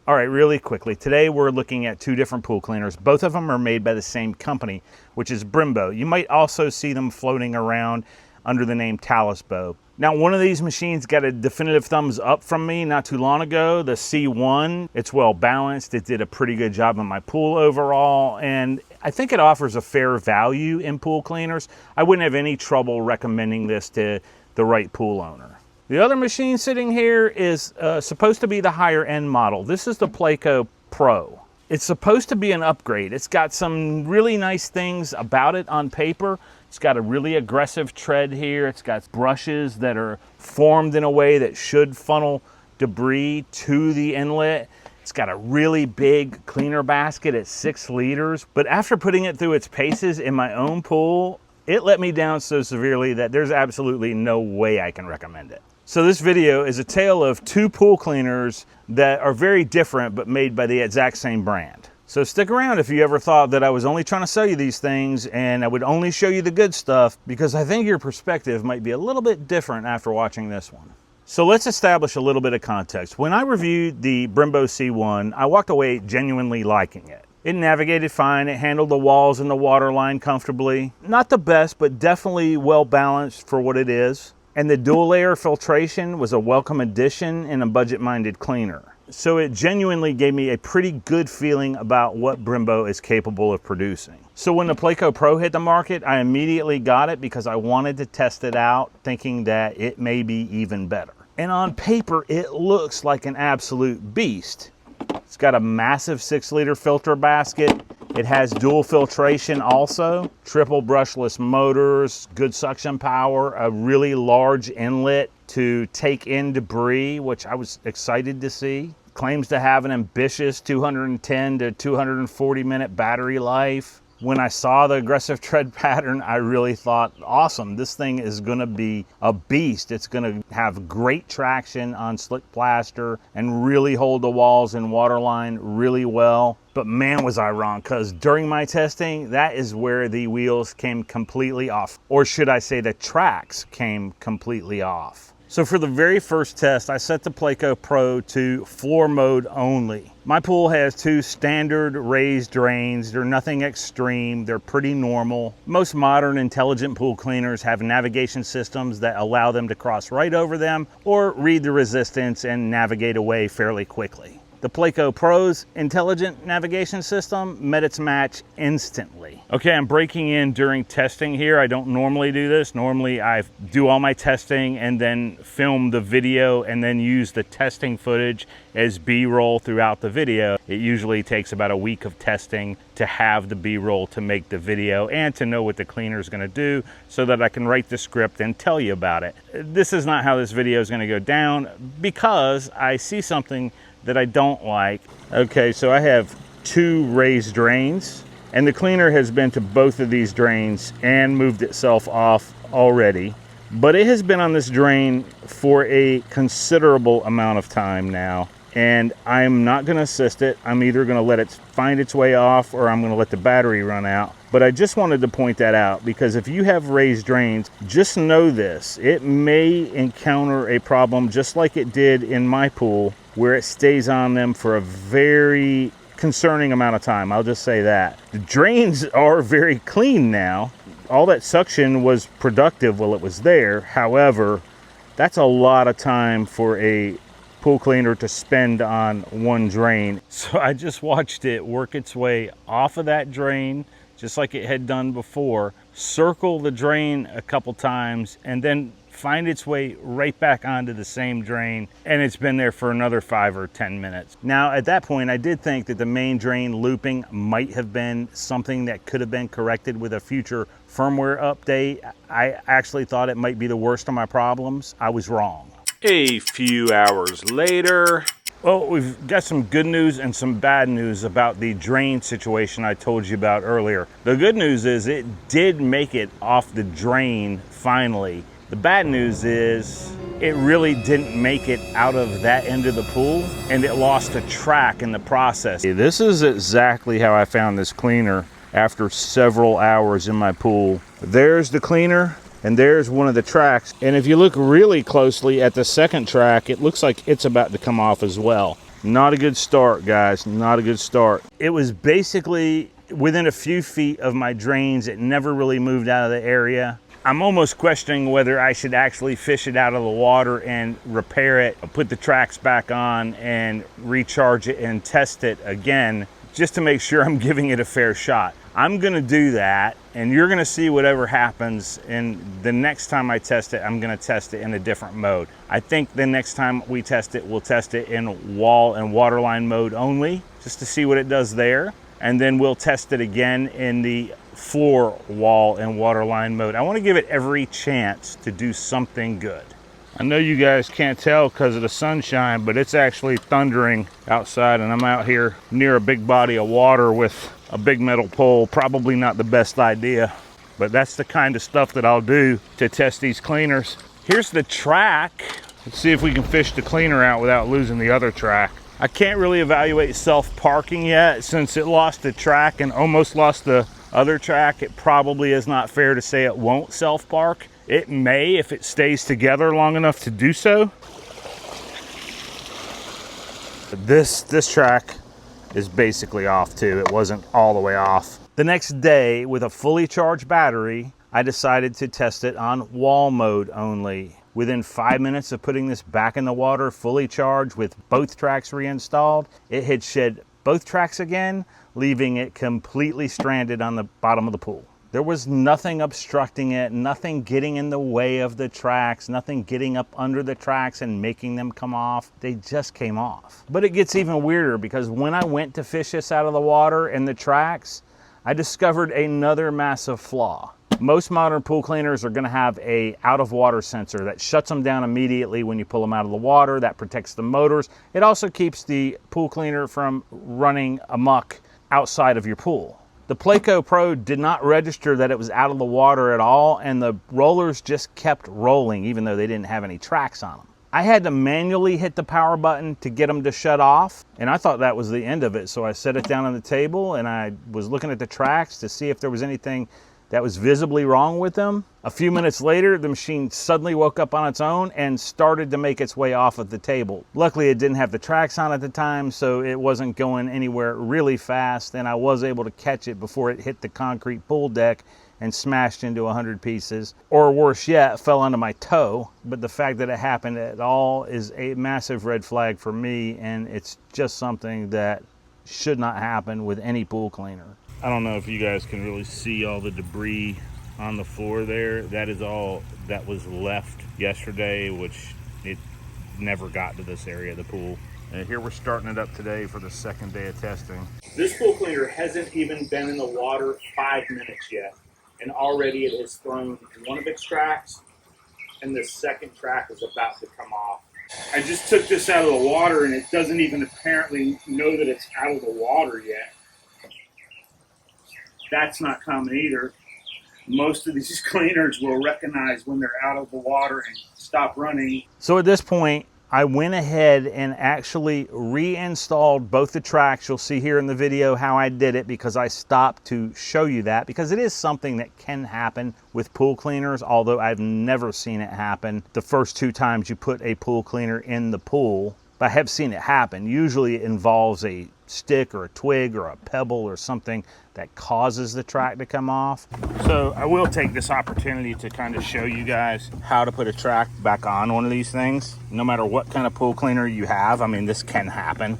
All right, really quickly, today we're looking at two different pool cleaners. Both of them are made by the same company, which is Brinbo. You might also see them floating around under the name Talosbo. Now, one of these machines got a definitive thumbs up from me not too long ago, the C1. It's well balanced. It did a pretty good job on my pool overall, and I think it offers a fair value in pool cleaners. I wouldn't have any trouble recommending this to the right pool owner. The other machine sitting here is supposed to be the higher end model. This is the Pleco Pro. It's supposed to be an upgrade. It's got some really nice things about it on paper. It's got a really aggressive tread here. It's got brushes that are formed in a way that should funnel debris to the inlet. It's got a really big cleaner basket at 6 liters. But after putting it through its paces in my own pool, it let me down so severely that there's absolutely no way I can recommend it. So this video is a tale of two pool cleaners that are very different but made by the exact same brand. So stick around if you ever thought that I was only trying to sell you these things and I would only show you the good stuff, because I think your perspective might be a little bit different after watching this one. So let's establish a little bit of context. When I reviewed the Brinbo C1, I walked away genuinely liking it. It navigated fine, it handled the walls and the waterline comfortably. Not the best, but definitely well balanced for what it is. And the dual layer filtration was a welcome addition in a budget-minded cleaner. So it genuinely gave me a pretty good feeling about what Brinbo is capable of producing. So when the Pleco Pro hit the market, I immediately got it because I wanted to test it out, thinking that it may be even better. And on paper, it looks like an absolute beast. It's got a massive 6-liter filter basket. It has dual filtration also, triple brushless motors, good suction power, a really large inlet to take in debris, which I was excited to see. Claims to have an ambitious 210 to 240 minute battery life. When I saw the aggressive tread pattern, I really thought, awesome, this thing is gonna be a beast. It's gonna have great traction on slick plaster and really hold the walls and waterline really well. But man, was I wrong, because during my testing, that is where the wheels came completely off. Or should I say the tracks came completely off. So for the very first test, I set the Pleco Pro to floor mode only. My pool has 2 standard raised drains. They're nothing extreme, they're pretty normal. Most modern intelligent pool cleaners have navigation systems that allow them to cross right over them or read the resistance and navigate away fairly quickly. The Pleco Pro's intelligent navigation system met its match instantly. Okay, I'm breaking in during testing here. I don't normally do this. Normally I do all my testing and then film the video and then use the testing footage as B-roll throughout the video. It usually takes about a week of testing to have the B-roll to make the video and to know what the cleaner is gonna do so that I can write the script and tell you about it. This is not how this video is gonna go down because I see something that I don't like. Okay, so I have 2 raised drains and the cleaner has been to both of these drains and moved itself off already. But it has been on this drain for a considerable amount of time now, and I'm not gonna assist it. I'm either gonna let it find its way off or I'm gonna let the battery run out. But I just wanted to point that out because if you have raised drains, just know this, it may encounter a problem just like it did in my pool, where it stays on them for a very concerning amount of time. I'll just say that. The drains are very clean now. All that suction was productive while it was there. However, that's a lot of time for a pool cleaner to spend on one drain. So I just watched it work its way off of that drain, just like it had done before, circle the drain a couple times, and then find its way right back onto the same drain, and it's been there for another 5 or 10 minutes. Now, at that point, I did think that the main drain looping might have been something that could have been corrected with a future firmware update. I actually thought it might be the worst of my problems. I was wrong. A few hours later, well, we've got some good news and some bad news about the drain situation I told you about earlier. The good news is it did make it off the drain finally. The bad news is it really didn't make it out of that end of the pool and it lost a track in the process. This is exactly how I found this cleaner after several hours in my pool. There's the cleaner and there's one of the tracks. And if you look really closely at the second track, it looks like it's about to come off as well. Not a good start, guys, not a good start. It was basically within a few feet of my drains. It never really moved out of the area. I'm almost questioning whether I should actually fish it out of the water and repair it, put the tracks back on and recharge it and test it again, just to make sure I'm giving it a fair shot. I'm gonna do that, and you're gonna see whatever happens. And the next time I test it, I'm gonna test it in a different mode. I think the next time we test it, we'll test it in wall and waterline mode only, just to see what it does there. And then we'll test it again in the floor, wall, and waterline mode. I wanna give it every chance to do something good. I know you guys can't tell because of the sunshine, but it's actually thundering outside, and I'm out here near a big body of water with a big metal pole. Probably not the best idea, but that's the kind of stuff that I'll do to test these cleaners. Here's the track. Let's see if we can fish the cleaner out without losing the other track. I can't really evaluate self-parking yet since it lost the track and almost lost the other track. It probably is not fair to say it won't self-park. It may if it stays together long enough to do so. This track is basically off too. It wasn't all the way off. The next day, with a fully charged battery, I decided to test it on wall mode only. Within 5 minutes of putting this back in the water, fully charged with both tracks reinstalled, it had shed both tracks again, leaving it completely stranded on the bottom of the pool. There was nothing obstructing it, nothing getting in the way of the tracks, nothing getting up under the tracks and making them come off. They just came off. But it gets even weirder because when I went to fish this out of the water and the tracks, I discovered another massive flaw. Most modern pool cleaners are gonna have a out of water sensor that shuts them down immediately when you pull them out of the water. That protects the motors. It also keeps the pool cleaner from running amok outside of your pool. The Pleco Pro did not register that it was out of the water at all, and the rollers just kept rolling even though they didn't have any tracks on them. I had to manually hit the power button to get them to shut off, and I thought that was the end of it. So I set it down on the table and I was looking at the tracks to see if there was anything that was visibly wrong with them. A few minutes later, the machine suddenly woke up on its own and started to make its way off of the table. Luckily, it didn't have the tracks on at the time, so it wasn't going anywhere really fast, and I was able to catch it before it hit the concrete pool deck and smashed into 100 pieces. Or worse yet, fell onto my toe. But the fact that it happened at all is a massive red flag for me, and it's just something that should not happen with any pool cleaner. I don't know if you guys can really see all the debris on the floor there. That is all that was left yesterday, which it never got to this area of the pool. And here we're starting it up today for the second day of testing. This pool cleaner hasn't even been in the water 5 minutes yet, and already it has thrown one of its tracks, and the second track is about to come off. I just took this out of the water, and it doesn't even apparently know that it's out of the water yet. That's not common either. Most of these cleaners will recognize when they're out of the water and stop running. So at this point, I went ahead and actually reinstalled both the tracks. You'll see here in the video how I did it because I stopped to show you that, because it is something that can happen with pool cleaners, although I've never seen it happen the first 2 times you put a pool cleaner in the pool. But I have seen it happen. Usually it involves a stick or a twig or a pebble or something that causes the track to come off. So I will take this opportunity to kind of show you guys how to put a track back on one of these things. No matter what kind of pool cleaner you have, I mean, this can happen.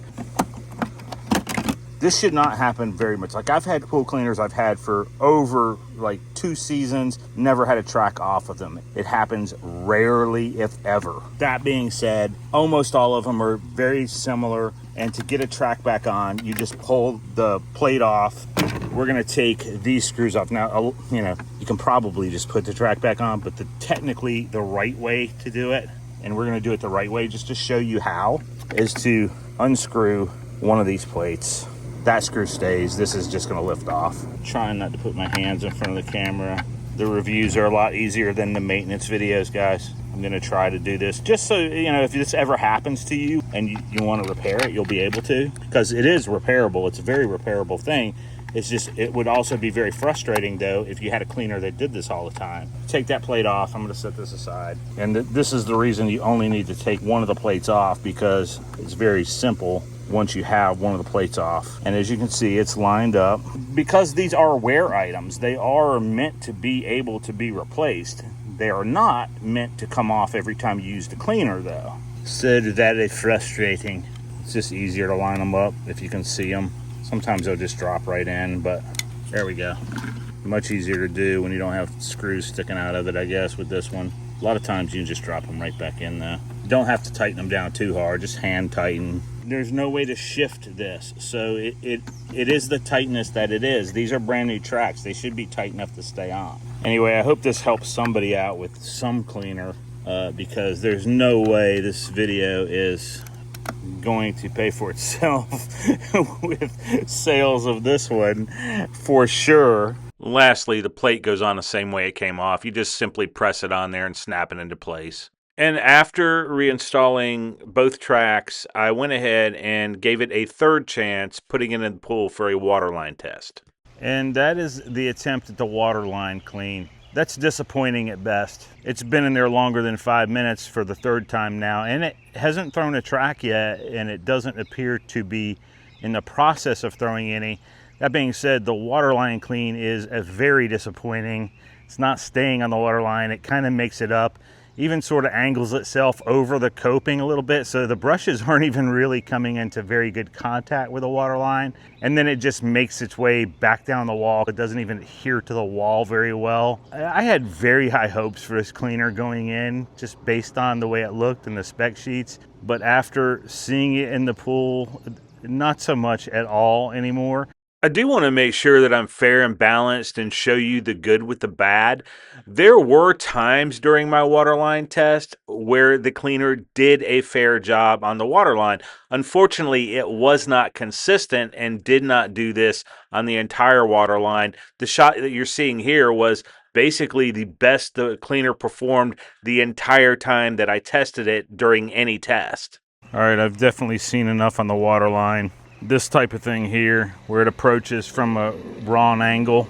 This should not happen very much. Like, I've had pool cleaners I've had for over like 2 seasons, never had a track off of them. It happens rarely, if ever. That being said, almost all of them are very similar, and to get a track back on, you just pull the plate off. We're gonna take these screws off. Now, you know, you can probably just put the track back on, but technically the right way to do it, and we're gonna do it the right way just to show you how, is to unscrew one of these plates. That screw stays. This is just going to lift off. Trying not to put my hands in front of the camera. The reviews are a lot easier than the maintenance videos, guys. I'm going to try to do this just so, you know, if this ever happens to you and you want to repair it, you'll be able to, because it is repairable. It's a very repairable thing. It's just, it would also be very frustrating, though, if you had a cleaner that did this all the time. Take that plate off. I'm going to set this aside. And this is the reason you only need to take one of the plates off, because it's very simple. once you have one of the plates off. And as you can see, it's lined up. Because these are wear items, they are meant to be able to be replaced. They are not meant to come off every time you use the cleaner though. So that is frustrating. It's just easier to line them up if you can see them. Sometimes they'll just drop right in, but there we go. Much easier to do when you don't have screws sticking out of it, I guess, with this one. A lot of times you can just drop them right back in there. You don't have to tighten them down too hard, just hand tighten. There's no way to shift this, so it is the tightness that it is. These are brand new tracks. They should be tight enough to stay on. Anyway, I hope this helps somebody out with some cleaner, because there's no way this video is going to pay for itself with sales of this one for sure. Lastly, the plate goes on the same way it came off. You just simply press it on there and snap it into place. And after reinstalling both tracks, I went ahead and gave it a third chance, putting it in the pool for a waterline test. And that is the attempt at the waterline clean. That's disappointing at best. It's been in there longer than 5 minutes for the third time now, and it hasn't thrown a track yet, and it doesn't appear to be in the process of throwing any. That being said, the waterline clean is very disappointing. It's not staying on the waterline. It kind of makes it up, even sort of angles itself over the coping a little bit, so the brushes aren't even really coming into very good contact with the waterline, and then it just makes its way back down the wall. It doesn't even adhere to the wall very well. I had very high hopes for this cleaner going in, just based on the way it looked in the spec sheets, but after seeing it in the pool, not so much at all anymore. I do want to make sure that I'm fair and balanced and show you the good with the bad. There were times during my waterline test where the cleaner did a fair job on the waterline. Unfortunately, it was not consistent and did not do this on the entire waterline. The shot that you're seeing here was basically the best the cleaner performed the entire time that I tested it during any test. All right, I've definitely seen enough on the waterline. This type of thing here, where it approaches from a wrong angle.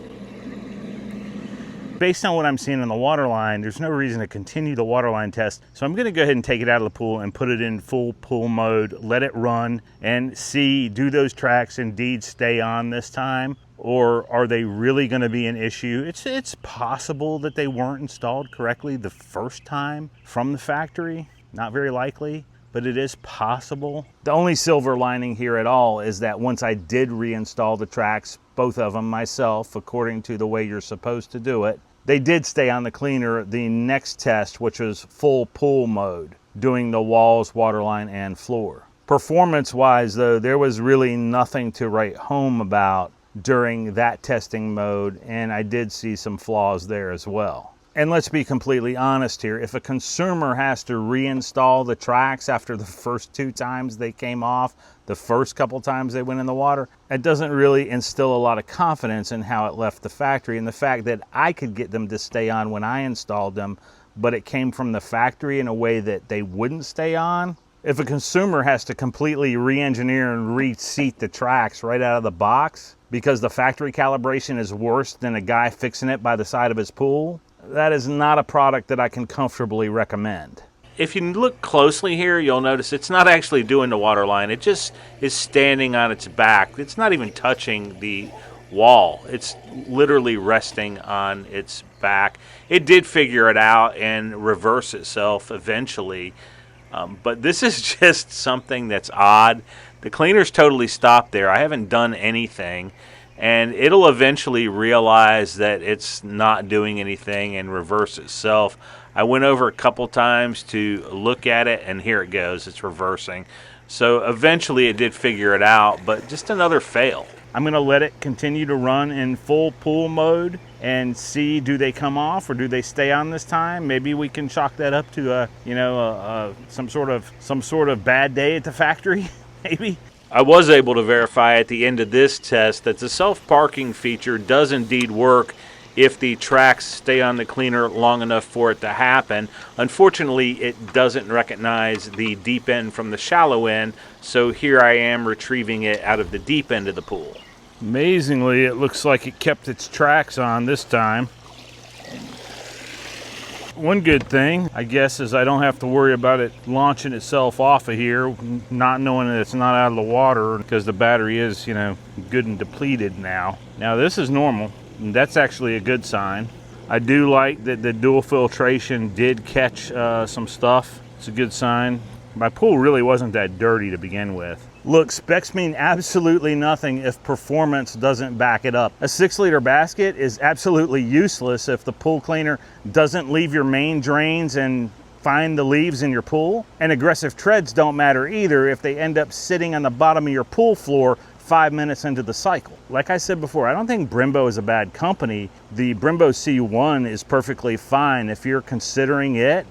Based on what I'm seeing in the waterline, there's no reason to continue the waterline test. So I'm gonna go ahead and take it out of the pool and put it in full pool mode, let it run and see, do those tracks indeed stay on this time? Or are they really gonna be an issue? It's possible that they weren't installed correctly the first time from the factory, not very likely, but it is possible. The only silver lining here at all is that once I did reinstall the tracks, both of them myself, according to the way you're supposed to do it, they did stay on the cleaner the next test, which was full pool mode, doing the walls, waterline, and floor. Performance-wise though, there was really nothing to write home about during that testing mode, and I did see some flaws there as well. And let's be completely honest here, if a consumer has to reinstall the tracks after the first 2 times they came off, the first couple times they went in the water, it doesn't really instill a lot of confidence in how it left the factory, and the fact that I could get them to stay on when I installed them, but it came from the factory in a way that they wouldn't stay on. If a consumer has to completely re-engineer and reseat the tracks right out of the box because the factory calibration is worse than a guy fixing it by the side of his pool, that is not a product that I can comfortably recommend. If you look closely here, you'll notice it's not actually doing the waterline. It just is standing on its back. It's not even touching the wall. It's literally resting on its back. It did figure it out and reverse itself eventually, but this is just something that's odd. The cleaner's totally stopped there. I haven't done anything. And it'll eventually realize that it's not doing anything and reverse itself. I went over a couple times to look at it, and here it goes. It's reversing. So eventually it did figure it out, but just another fail. I'm going to let it continue to run in full pool mode and see, do they come off or do they stay on this time? Maybe we can chalk that up to some sort of bad day at the factory, maybe. I was able to verify at the end of this test that the self-parking feature does indeed work if the tracks stay on the cleaner long enough for it to happen. Unfortunately, it doesn't recognize the deep end from the shallow end, so here I am retrieving it out of the deep end of the pool. Amazingly, it looks like it kept its tracks on this time. One good thing, I guess, is I don't have to worry about it launching itself off of here, not knowing that it's not out of the water, because the battery is, you know, good and depleted now. Now this is normal, and that's actually a good sign. I do like that the dual filtration did catch some stuff. It's a good sign. My pool really wasn't that dirty to begin with. Look, specs mean absolutely nothing if performance doesn't back it up. A 6-liter basket is absolutely useless if the pool cleaner doesn't leave your main drains and find the leaves in your pool. And aggressive treads don't matter either if they end up sitting on the bottom of your pool floor 5 minutes into the cycle. Like I said before, I don't think Brinbo is a bad company. The Brinbo C1 is perfectly fine. If you're considering it,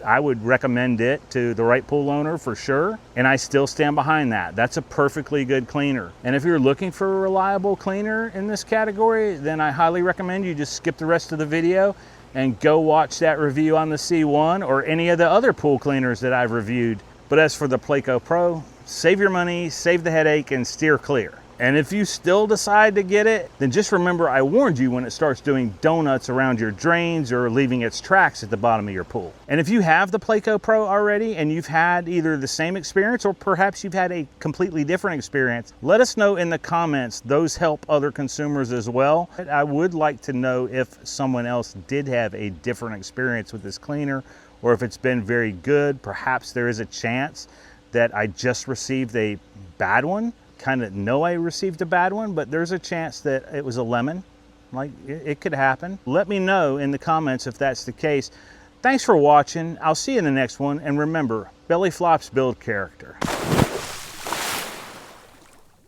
I would recommend it to the right pool owner for sure, and I still stand behind that. That's a perfectly good cleaner. And if you're looking for a reliable cleaner in this category, then I highly recommend you just skip the rest of the video and go watch that review on the C1 or any of the other pool cleaners that I've reviewed. But as for the Pleco Pro, save your money, save the headache, and steer clear. And if you still decide to get it, then just remember I warned you when it starts doing donuts around your drains or leaving its tracks at the bottom of your pool. And if you have the Pleco Pro already and you've had either the same experience or perhaps you've had a completely different experience, let us know in the comments. Those help other consumers as well. I would like to know if someone else did have a different experience with this cleaner, or if it's been very good. Perhaps there is a chance that I just received a bad one. Kind of know I received a bad one, but there's a chance that it was a lemon. Like, it could happen. Let me know in the comments if that's the case. Thanks for watching. I'll see you in the next one, and remember, belly flops build character.